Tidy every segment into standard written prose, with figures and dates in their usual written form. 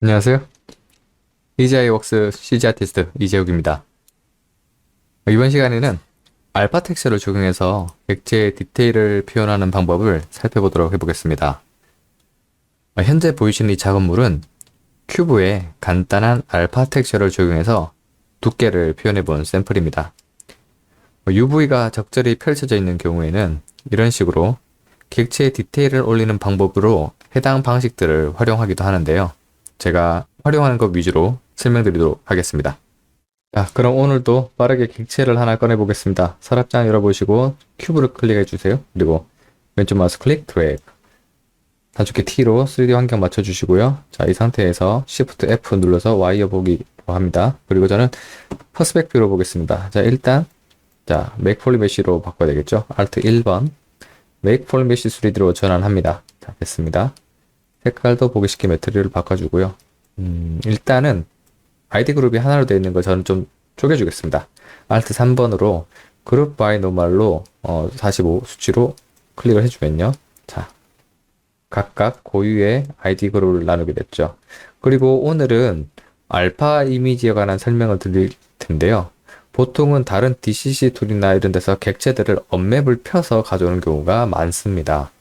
안녕하세요. EGI웍스 CG 아티스트 이재욱입니다. 이번 시간에는 알파 텍스처를 적용해서 객체의 디테일을 표현하는 방법을 살펴보도록 해보겠습니다. 현재 보이시는 이 작업물은 큐브에 간단한 알파 텍스처를 적용해서 두께를 표현해본 샘플입니다. UV가 적절히 펼쳐져 있는 경우에는 이런 식으로 객체의 디테일을 올리는 방법으로 해당 방식들을 활용하기도 하는데요. 제가 활용하는 것 위주로 설명드리도록 하겠습니다. 자, 그럼 오늘도 빠르게 객체를 하나 꺼내 보겠습니다. 서랍장 열어보시고 큐브를 클릭해 주세요. 그리고 왼쪽 마우스 클릭, 드래그. 단축키 T로 3D 환경 맞춰주시고요. 자, 이 상태에서 Shift F 눌러서 와이어 보기로 합니다. 그리고 저는 퍼스펙티브로 보겠습니다. 자, 일단 Make Poly Mesh로 바꿔야 되겠죠. Alt 1번 Make Poly Mesh 3D로 전환합니다. 자, 됐습니다. 색깔도 보기 쉽게 매트리얼을 바꿔주고요. 일단은 아이디 그룹이 하나로 되어 있는 거 저는 좀 쪼개주겠습니다. Alt 3번으로 그룹 바이 노멀로 45 수치로 클릭을 해주면요. 자, 각각 고유의 아이디 그룹을 나누게 됐죠. 그리고 오늘은 알파 이미지에 관한 설명을 드릴 텐데요. 보통은 다른 DCC 툴이나 이런 데서 객체들을 언맵을 펴서 가져오는 경우가 많습니다.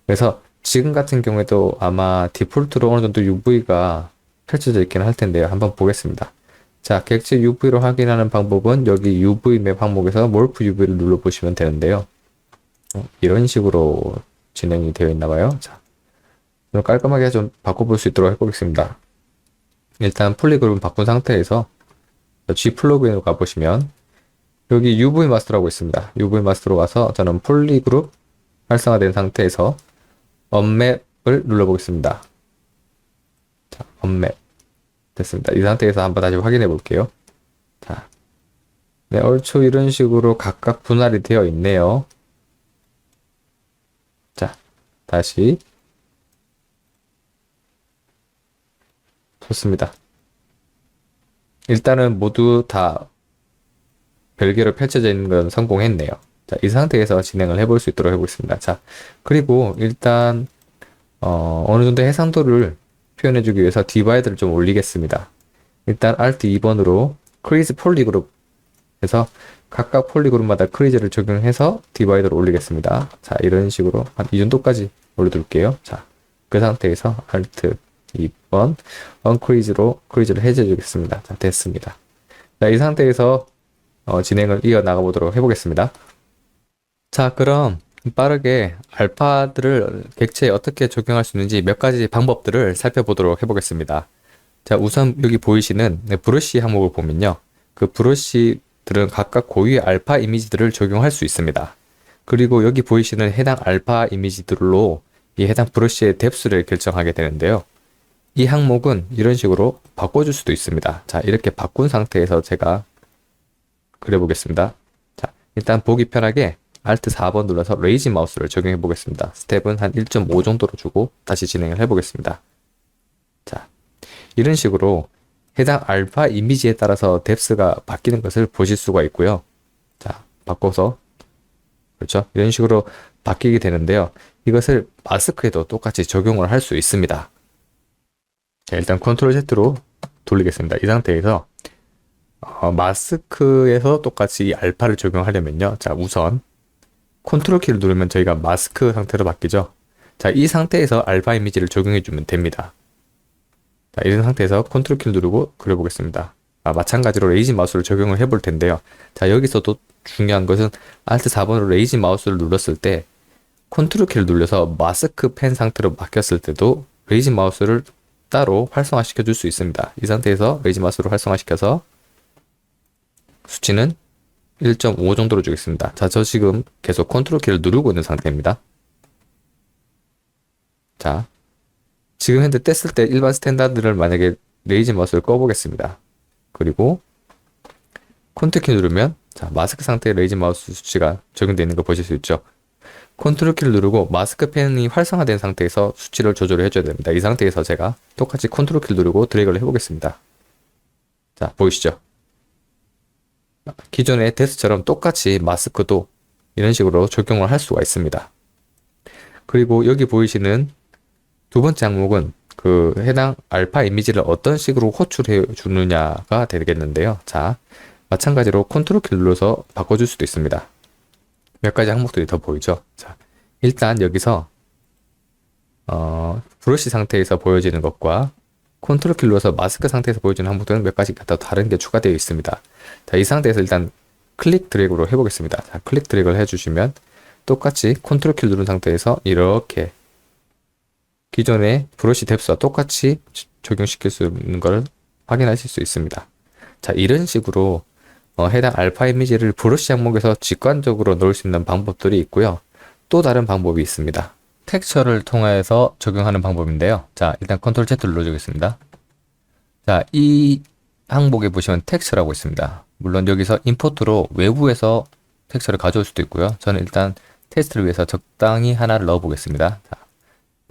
그래서 지금 같은 경우에도 아마 디폴트로 어느 정도 UV가 펼쳐져 있긴 할 텐데요. 한번 보겠습니다. 자, 객체 UV로 확인하는 방법은 여기 UV 맵 항목에서 몰프 UV를 눌러보시면 되는데요. 이런 식으로 진행이 되어 있나 봐요. 자, 좀 깔끔하게 좀 바꿔볼 수 있도록 해보겠습니다. 일단 폴리그룹 바꾼 상태에서 G 플러그인으로 가보시면 여기 UV 마스터라고 있습니다. UV 마스터로 가서 저는 폴리그룹 활성화된 상태에서 언맵을 눌러보겠습니다. 자, 언맵. 됐습니다. 이 상태에서 한번 다시 확인해 볼게요. 자, 네, 얼추 이런 식으로 각각 분할이 되어 있네요. 자, 다시. 좋습니다. 일단은 모두 다 별개로 펼쳐져 있는 건 성공했네요. 자, 이 상태에서 진행을 해볼 수 있도록 해보겠습니다. 자, 그리고 일단 어느 정도 해상도를 표현해주기 위해서 디바이드를 좀 올리겠습니다. 일단 Alt 2번으로 크리즈 폴리그룹 해서 각각 폴리그룹마다 크리즈를 적용해서 디바이드를 올리겠습니다. 자, 이런 식으로 한 이 정도까지 올려둘게요. 자, 그 상태에서 Alt 2번 언크리즈로 크리즈를 해제해주겠습니다. 자, 됐습니다. 자, 이 상태에서 진행을 이어나가 보도록 해보겠습니다. 자, 그럼 빠르게 알파들을 객체에 어떻게 적용할 수 있는지 몇 가지 방법들을 살펴보도록 해보겠습니다. 자, 우선 여기 보이시는 브러쉬 항목을 보면요. 그 브러쉬들은 각각 고유의 알파 이미지들을 적용할 수 있습니다. 그리고 여기 보이시는 해당 알파 이미지들로 이 해당 브러쉬의 뎁스를 결정하게 되는데요. 이 항목은 이런 식으로 바꿔줄 수도 있습니다. 자, 이렇게 바꾼 상태에서 제가 그려보겠습니다. 자, 일단 보기 편하게 Alt 4번 눌러서 레이지 마우스를 적용해 보겠습니다. 스텝은 한 1.5 정도로 주고 다시 진행을 해 보겠습니다. 자, 이런 식으로 해당 알파 이미지에 따라서 뎁스가 바뀌는 것을 보실 수가 있고요. 자, 바꿔서 그렇죠? 이런 식으로 바뀌게 되는데요. 이것을 마스크에도 똑같이 적용을 할 수 있습니다. 자, 일단 컨트롤 Z로 돌리겠습니다. 이 상태에서 마스크에서 똑같이 이 알파를 적용하려면요. 자, 우선 컨트롤 키를 누르면 저희가 마스크 상태로 바뀌죠. 자, 이 상태에서 알파 이미지를 적용해 주면 됩니다. 자, 이런 상태에서 컨트롤 키를 누르고 그려보겠습니다. 마찬가지로 레이지 마우스를 적용을 해볼 텐데요. 자, 여기서도 중요한 것은 Alt 4번으로 레이지 마우스를 눌렀을 때 컨트롤 키를 눌러서 마스크 펜 상태로 바뀌었을 때도 레이지 마우스를 따로 활성화시켜 줄 수 있습니다. 이 상태에서 레이지 마우스를 활성화시켜서 수치는 1.5 정도로 주겠습니다. 자, 저 지금 계속 컨트롤 키를 누르고 있는 상태입니다. 자, 지금 현재 뗐을 때 일반 스탠다드를 만약에 레이지 마우스를 꺼보겠습니다. 그리고 컨트롤 키 누르면 자, 마스크 상태의 레이지 마우스 수치가 적용되어 있는 거 보실 수 있죠. 컨트롤 키를 누르고 마스크 펜이 활성화된 상태에서 수치를 조절을 해줘야 됩니다. 이 상태에서 제가 똑같이 컨트롤 키를 누르고 드래그를 해보겠습니다. 자, 보이시죠? 기존의 뎁스처럼 똑같이 마스크도 이런 식으로 적용을 할 수가 있습니다. 그리고 여기 보이시는 두 번째 항목은 그 해당 알파 이미지를 어떤 식으로 호출해 주느냐가 되겠는데요. 자, 마찬가지로 컨트롤 키 눌러서 바꿔줄 수도 있습니다. 몇 가지 항목들이 더 보이죠. 자, 일단 여기서 브러쉬 상태에서 보여지는 것과 컨트롤 키 눌러서 마스크 상태에서 보여지는 항목들은 몇 가지가 더 다른 게 추가되어 있습니다. 자, 이 상태에서 일단 클릭 드래그로 해보겠습니다. 자, 클릭 드래그를 해주시면 똑같이 컨트롤 키 누른 상태에서 이렇게 기존의 브러쉬 뎁스와 똑같이 적용시킬 수 있는 걸 확인하실 수 있습니다. 자, 이런 식으로 해당 알파 이미지를 브러쉬 항목에서 직관적으로 넣을 수 있는 방법들이 있고요. 또 다른 방법이 있습니다. 텍스처를 통해서 적용하는 방법인데요. 자, 일단 컨트롤 Z 눌러주겠습니다. 자, 이 항목에 보시면 텍스처라고 있습니다. 물론 여기서 임포트로 외부에서 텍스처를 가져올 수도 있고요. 저는 일단 테스트를 위해서 적당히 하나를 넣어 보겠습니다. 자,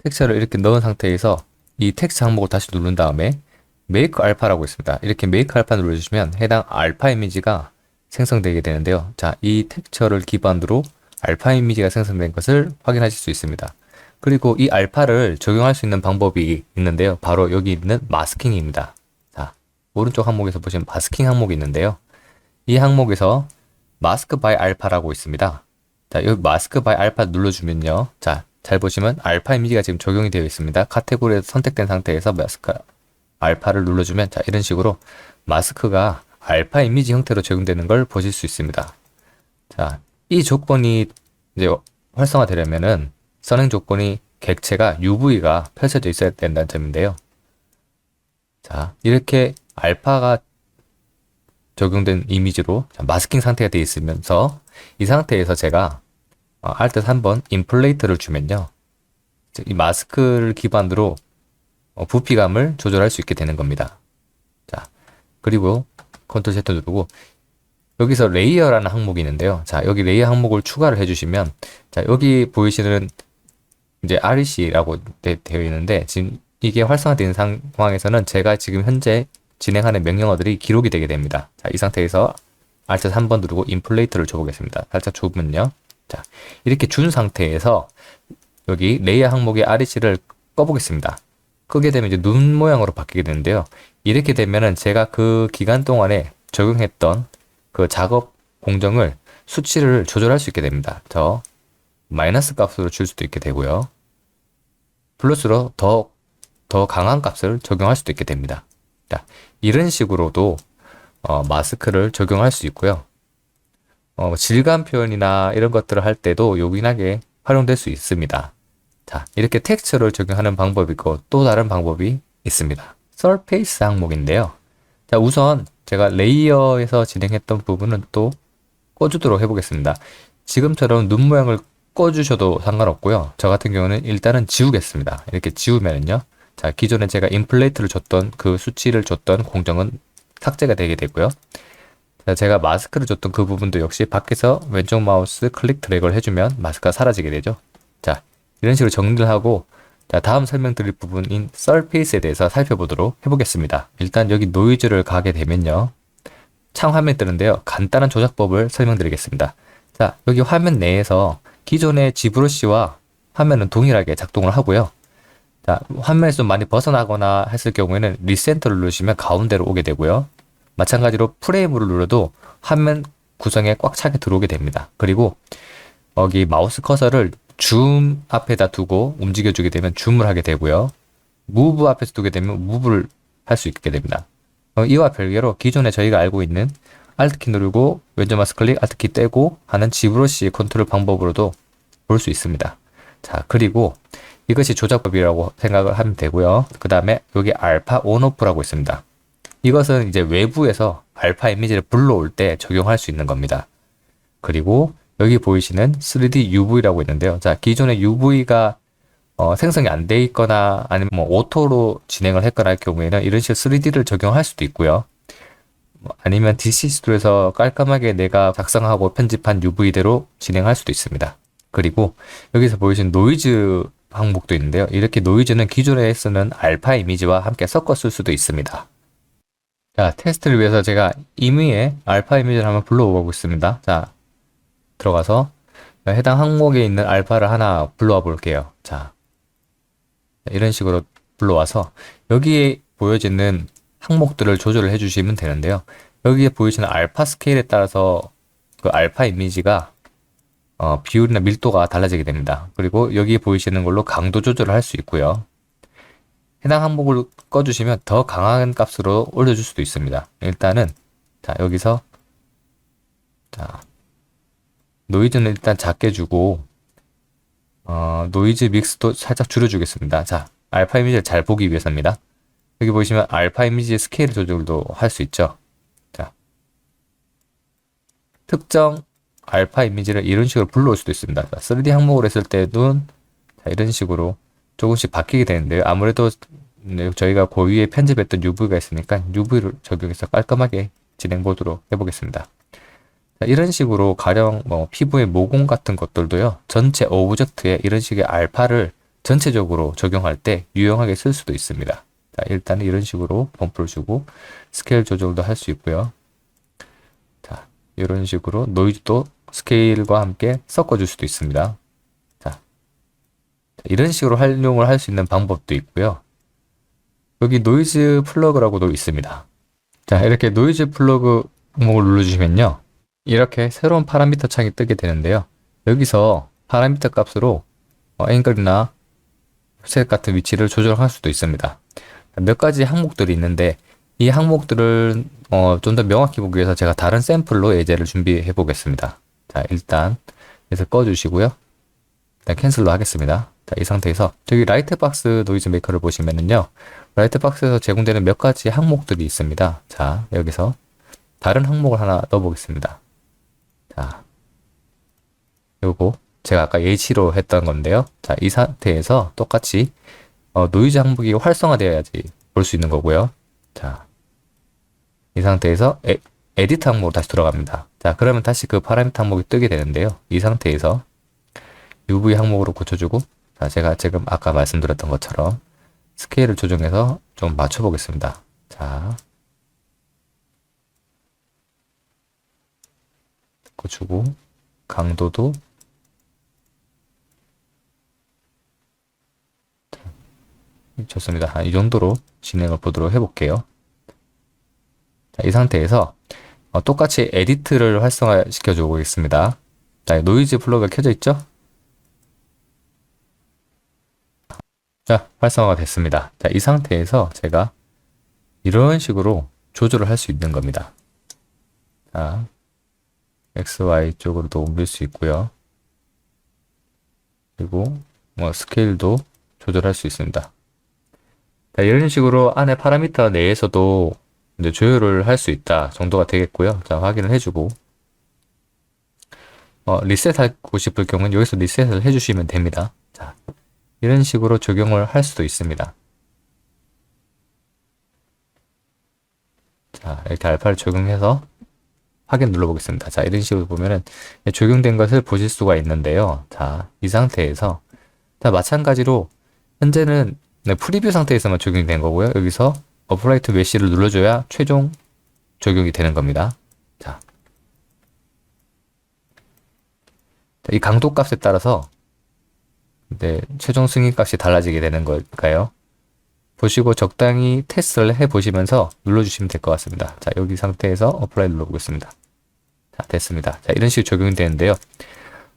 텍스처를 이렇게 넣은 상태에서 이 텍스트 항목을 다시 누른 다음에 메이크 알파라고 있습니다. 이렇게 메이크 알파 눌러주시면 해당 알파 이미지가 생성되게 되는데요. 자, 이 텍스처를 기반으로 알파 이미지가 생성된 것을 확인하실 수 있습니다. 그리고 이 알파를 적용할 수 있는 방법이 있는데요. 바로 여기 있는 마스킹입니다. 자, 오른쪽 항목에서 보시면 마스킹 항목이 있는데요. 이 항목에서 마스크 바이 알파라고 있습니다. 자, 여기 마스크 바이 알파 눌러주면요. 자, 잘 보시면 알파 이미지가 지금 적용이 되어 있습니다. 카테고리에서 선택된 상태에서 마스크 알파를 눌러주면 자, 이런 식으로 마스크가 알파 이미지 형태로 적용되는 걸 보실 수 있습니다. 자, 이 조건이 이제 활성화되려면은 선행 조건이 객체가 UV가 펼쳐져 있어야 된다는 점인데요. 자, 이렇게 알파가 적용된 이미지로 마스킹 상태가 되어 있으면서 이 상태에서 제가 Alt 3번 인플레이트를 주면요. 이 마스크를 기반으로 부피감을 조절할 수 있게 되는 겁니다. 자, 그리고 컨트롤 Z 누르고 여기서 레이어라는 항목이 있는데요. 자, 여기 레이어 항목을 추가를 해주시면 자, 여기 보이시는 이제 REC라고 되어 있는데 지금 이게 활성화된 상황에서는 제가 지금 현재 진행하는 명령어들이 기록이 되게 됩니다. 자, 이 상태에서 Alt 3번 누르고 인플레이트를 줘보겠습니다. 살짝 좁으면요. 자, 이렇게 준 상태에서 여기 레이어 항목의 REC를 꺼보겠습니다. 끄게 되면 이제 눈 모양으로 바뀌게 되는데요. 이렇게 되면은 제가 그 기간 동안에 적용했던 그 작업 공정을 수치를 조절할 수 있게 됩니다. 저 마이너스 값으로 줄 수도 있게 되고요. 플러스로 더 강한 값을 적용할 수도 있게 됩니다. 자, 이런 식으로도 마스크를 적용할 수 있고요. 질감 표현이나 이런 것들을 할 때도 요긴하게 활용될 수 있습니다. 자, 이렇게 텍스처를 적용하는 방법이 있고 또 다른 방법이 있습니다. 서페이스 항목인데요. 자, 우선 제가 레이어에서 진행했던 부분은 또 꺼주도록 해보겠습니다. 지금처럼 눈 모양을 꺼주셔도 상관없고요. 저 같은 경우는 일단은 지우겠습니다. 이렇게 지우면은요. 자, 기존에 제가 인플레이트를 줬던 그 수치를 줬던 공정은 삭제가 되게 되고요. 자, 제가 마스크를 줬던 그 부분도 역시 밖에서 왼쪽 마우스 클릭 드래그를 해주면 마스크가 사라지게 되죠. 자, 이런 식으로 정리를 하고 자, 다음 설명드릴 부분인 서페이스에 대해서 살펴보도록 해보겠습니다. 일단 여기 노이즈를 가게 되면요. 창 화면이 뜨는데요. 간단한 조작법을 설명드리겠습니다. 자, 여기 화면 내에서 기존의 G브러쉬와 화면은 동일하게 작동을 하고요. 자, 화면에서 좀 많이 벗어나거나 했을 경우에는 리센터를 누르시면 가운데로 오게 되고요. 마찬가지로 프레임을 눌러도 화면 구성에 꽉 차게 들어오게 됩니다. 그리고 여기 마우스 커서를 줌 앞에다 두고 움직여주게 되면 줌을 하게 되고요. 무브 앞에서 두게 되면 무브를 할 수 있게 됩니다. 이와 별개로 기존에 저희가 알고 있는 Alt키 누르고 왼쪽 마우스 클릭, Alt키 떼고 하는 G브러쉬 컨트롤 방법으로도 볼 수 있습니다. 자, 그리고 이것이 조작법이라고 생각을 하면 되고요. 그 다음에 여기 알파 온오프라고 있습니다. 이것은 이제 외부에서 알파 이미지를 불러올 때 적용할 수 있는 겁니다. 그리고 여기 보이시는 3D UV라고 있는데요. 자, 기존에 UV가 생성이 안 돼 있거나 아니면 뭐 오토로 진행을 했거나 할 경우에는 이런 식으로 3D를 적용할 수도 있고요. 아니면 DC 스토리에서 깔끔하게 내가 작성하고 편집한 UV대로 진행할 수도 있습니다. 그리고 여기서 보이시는 노이즈 항목도 있는데요. 이렇게 노이즈는 기존에 쓰는 알파 이미지와 함께 섞어 쓸 수도 있습니다. 자, 테스트를 위해서 제가 임의의 알파 이미지를 한번 불러보고 있습니다. 자, 들어가서 해당 항목에 있는 알파를 하나 불러와 볼게요. 자, 이런 식으로 불러와서 여기에 보여지는 항목들을 조절을 해주시면 되는데요. 여기에 보이시는 알파 스케일에 따라서 그 알파 이미지가 비율이나 밀도가 달라지게 됩니다. 그리고 여기 보이시는 걸로 강도 조절을 할 수 있고요. 해당 항목을 꺼주시면 더 강한 값으로 올려줄 수도 있습니다. 일단은 자 여기서 자 노이즈는 일단 작게 주고 노이즈 믹스도 살짝 줄여주겠습니다. 자 알파 이미지를 잘 보기 위해서입니다. 여기 보시면 알파 이미지의 스케일 조절도 할 수 있죠. 자 특정 알파 이미지를 이런 식으로 불러올 수도 있습니다. 3D 항목을 했을 때는 자, 이런 식으로 조금씩 바뀌게 되는데요. 아무래도 저희가 고위에 편집했던 UV가 있으니까 UV를 적용해서 깔끔하게 진행 보도록 해보겠습니다. 자, 이런 식으로 가령 뭐 피부의 모공 같은 것들도요. 전체 오브젝트에 이런 식의 알파를 전체적으로 적용할 때 유용하게 쓸 수도 있습니다. 자, 일단 이런 식으로 범프를 주고 스케일 조절도 할 수 있고요. 자, 이런 식으로 노이즈도 스케일과 함께 섞어줄 수도 있습니다. 자, 이런 식으로 활용을 할 수 있는 방법도 있고요. 여기 노이즈 플러그라고도 있습니다. 자, 이렇게 노이즈 플러그 항목을 눌러주시면요. 이렇게 새로운 파라미터 창이 뜨게 되는데요. 여기서 파라미터 값으로 앵글이나 offset 같은 위치를 조절할 수도 있습니다. 몇 가지 항목들이 있는데 이 항목들을 좀 더 명확히 보기 위해서 제가 다른 샘플로 예제를 준비해 보겠습니다. 자, 일단 그래서 꺼주시고요. 일단 캔슬로 하겠습니다. 자, 이 상태에서 저기 라이트박스 노이즈 메이커를 보시면은요. 라이트박스에서 제공되는 몇 가지 항목들이 있습니다. 자, 여기서 다른 항목을 하나 넣어보겠습니다. 자, 요거 제가 아까 예시로 했던 건데요. 자, 이 상태에서 똑같이 노이즈 항목이 활성화되어야지 볼 수 있는 거고요. 자, 이 상태에서 에디트 항목으로 다시 들어갑니다. 자, 그러면 다시 그 파라미터 항목이 뜨게 되는데요. 이 상태에서 UV 항목으로 고쳐주고, 자, 제가 지금 아까 말씀드렸던 것처럼 스케일을 조정해서 좀 맞춰보겠습니다. 자, 고추고 강도도 좋습니다. 이 정도로 진행을 보도록 해볼게요. 자, 이 상태에서 똑같이 에디트를 활성화 시켜주고 보겠습니다. 자, 노이즈 플러그가 켜져 있죠? 자, 활성화가 됐습니다. 자, 이 상태에서 제가 이런 식으로 조절을 할 수 있는 겁니다. 자, XY 쪽으로도 옮길 수 있고요. 그리고 뭐 스케일도 조절할 수 있습니다. 자, 이런 식으로 안에 파라미터 내에서도 이제 조율을 할 수 있다 정도가 되겠고요. 자, 확인을 해주고 리셋하고 싶을 경우는 여기서 리셋을 해주시면 됩니다. 자, 이런 식으로 적용을 할 수도 있습니다. 자, 이렇게 알파를 적용해서 확인 눌러보겠습니다. 자, 이런 식으로 보면은 적용된 것을 보실 수가 있는데요. 자, 이 상태에서 자, 마찬가지로 현재는 프리뷰 상태에서만 적용이 된 거고요. 여기서 어플라이 투 메쉬를 눌러줘야 최종 적용이 되는 겁니다. 자, 이 강도 값에 따라서 최종 승인 값이 달라지게 되는 걸까요? 보시고 적당히 테스트를 해보시면서 눌러주시면 될 것 같습니다. 자, 여기 상태에서 어플라이 눌러보겠습니다. 자, 됐습니다. 자, 이런 식으로 적용이 되는데요.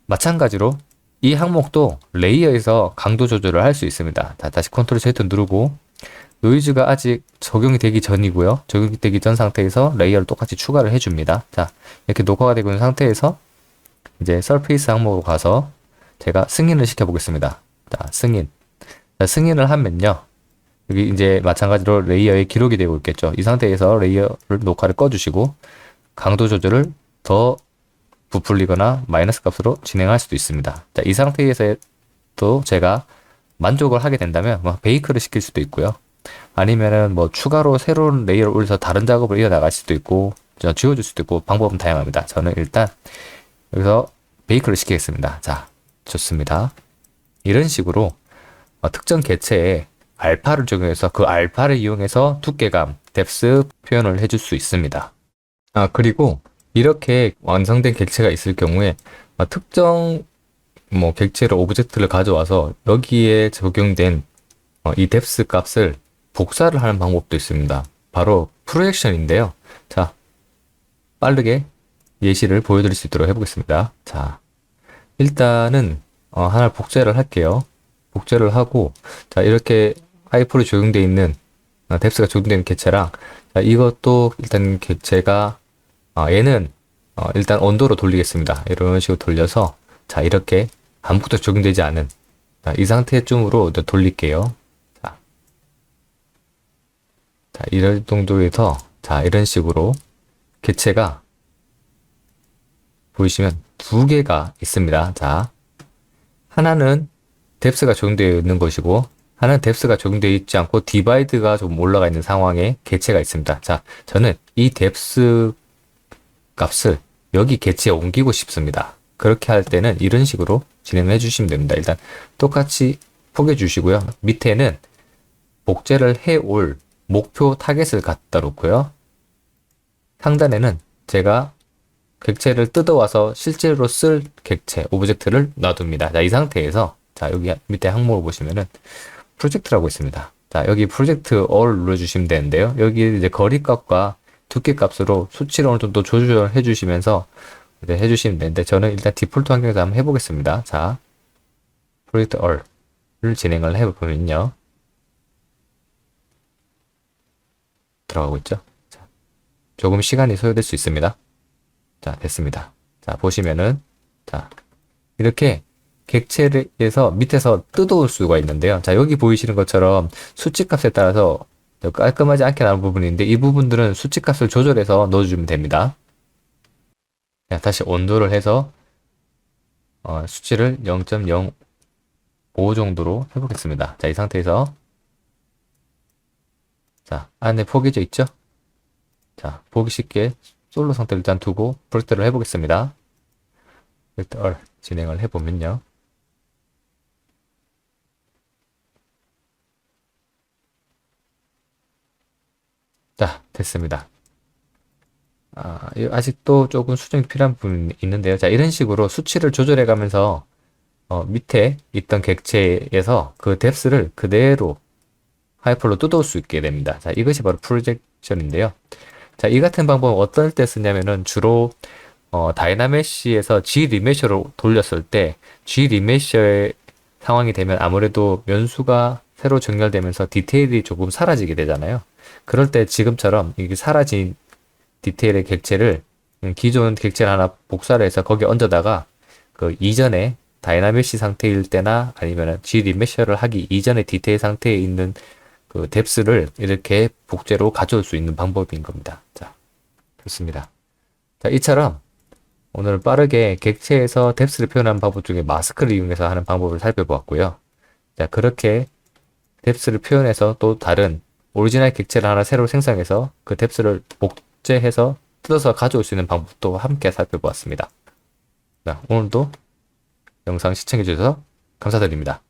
마찬가지로 이 항목도 레이어에서 강도 조절을 할 수 있습니다. 자, 다시 컨트롤 Z 누르고 노이즈가 아직 적용이 되기 전이고요. 적용이 되기 전 상태에서 레이어를 똑같이 추가를 해줍니다. 자, 이렇게 녹화가 되고 있는 상태에서 이제 서페이스 항목으로 가서 제가 승인을 시켜보겠습니다. 자, 승인. 자, 승인을 하면요. 여기 이제 마찬가지로 레이어에 기록이 되고 있겠죠. 이 상태에서 레이어를 녹화를 꺼주시고 강도 조절을 더 부풀리거나 마이너스 값으로 진행할 수도 있습니다. 자, 이 상태에서도 제가 만족을 하게 된다면 베이크를 시킬 수도 있고요. 아니면은 추가로 새로운 레이어를 올려서 다른 작업을 이어나갈 수도 있고 지워줄 수도 있고 방법은 다양합니다. 저는 일단 여기서 베이크를 시키겠습니다. 자, 좋습니다. 이런 식으로 특정 개체에 알파를 적용해서 그 알파를 이용해서 두께감, 뎁스 표현을 해줄 수 있습니다. 그리고 이렇게 완성된 객체가 있을 경우에 특정 객체를 오브젝트를 가져와서 여기에 적용된 이 뎁스 값을 복사를 하는 방법도 있습니다. 바로 프로젝션인데요. 자, 빠르게 예시를 보여드릴 수 있도록 해보겠습니다. 자, 일단은 하나 복제를 할게요. 복제를 하고, 자, 이렇게 하이퍼로 적용되어 있는 뎁스가 적용되는 객체랑, 자, 이것도 일단 객체가 얘는 일단 온도로 돌리겠습니다. 이런 식으로 돌려서, 자, 이렇게 아무것도 적용되지 않은, 자, 이 상태쯤으로 돌릴게요. 자, 이런 정도에서, 자, 이런 식으로 객체가 보이시면 두 개가 있습니다. 자, 하나는 뎁스가 적용되어 있는 것이고, 하나는 뎁스가 적용되어 있지 않고 디바이드가 좀 올라가 있는 상황에 객체가 있습니다. 자, 저는 이 뎁스 값을 여기 객체에 옮기고 싶습니다. 그렇게 할 때는 이런 식으로 진행을 해주시면 됩니다. 일단 똑같이 포개 주시고요. 밑에는 복제를 해올 목표 타겟을 갖다 놓고요. 상단에는 제가 객체를 뜯어와서 실제로 쓸 객체, 오브젝트를 놔둡니다. 자, 이 상태에서, 자, 여기 밑에 항목을 보시면은 프로젝트라고 있습니다. 자, 여기 프로젝트 all 눌러주시면 되는데요. 여기 이제 거리값과 두께 값으로 수치를 어느 정도 조절해 주시면서 이제 해주시면 되는데, 저는 일단 디폴트 환경에서 한번 해보겠습니다. 자, 프로젝트 all을 진행을 해보면요. 들어가고 있죠. 자, 조금 시간이 소요될 수 있습니다. 자, 됐습니다. 자, 보시면은, 자, 이렇게 객체에서 밑에서 뜯어올 수가 있는데요. 자, 여기 보이시는 것처럼 수치값에 따라서 깔끔하지 않게 나온 부분인데, 이 부분들은 수치값을 조절해서 넣어주면 됩니다. 자, 다시 온도를 해서, 수치를 0.05 정도로 해보겠습니다. 자, 이 상태에서, 자, 안에 포개져 있죠? 자, 보기 쉽게 솔로 상태를 일단 두고 프로젝트를 해보겠습니다. 프로젝트 진행을 해보면요. 자, 됐습니다. 아직도 조금 수정이 필요한 부분이 있는데요. 자, 이런 식으로 수치를 조절해 가면서 밑에 있던 객체에서 그 뎁스를 그대로 하이퍼로 뜯어올 수 있게 됩니다. 자, 이것이 바로 프로젝션인데요. 자, 이 같은 방법은 어떨 때 쓰냐면은 주로 다이나메시에서 G 리메셔로 돌렸을 때 G 리메셔의 상황이 되면 아무래도 변수가 새로 정렬되면서 디테일이 조금 사라지게 되잖아요. 그럴 때 지금처럼 이게 사라진 디테일의 객체를 기존 객체를 하나 복사를 해서 거기에 얹어다가 그 이전에 다이나메시 상태일 때나 아니면 G 리메셔를 하기 이전의 디테일 상태에 있는 그 뎁스를 이렇게 복제로 가져올 수 있는 방법인 겁니다. 자, 좋습니다. 자, 이처럼 오늘 빠르게 객체에서 뎁스를 표현하는 방법 중에 마스크를 이용해서 하는 방법을 살펴보았고요. 자, 그렇게 뎁스를 표현해서 또 다른 오리지널 객체를 하나 새로 생성해서 그 뎁스를 복제해서 뜯어서 가져올 수 있는 방법도 함께 살펴보았습니다. 자, 오늘도 영상 시청해주셔서 감사드립니다.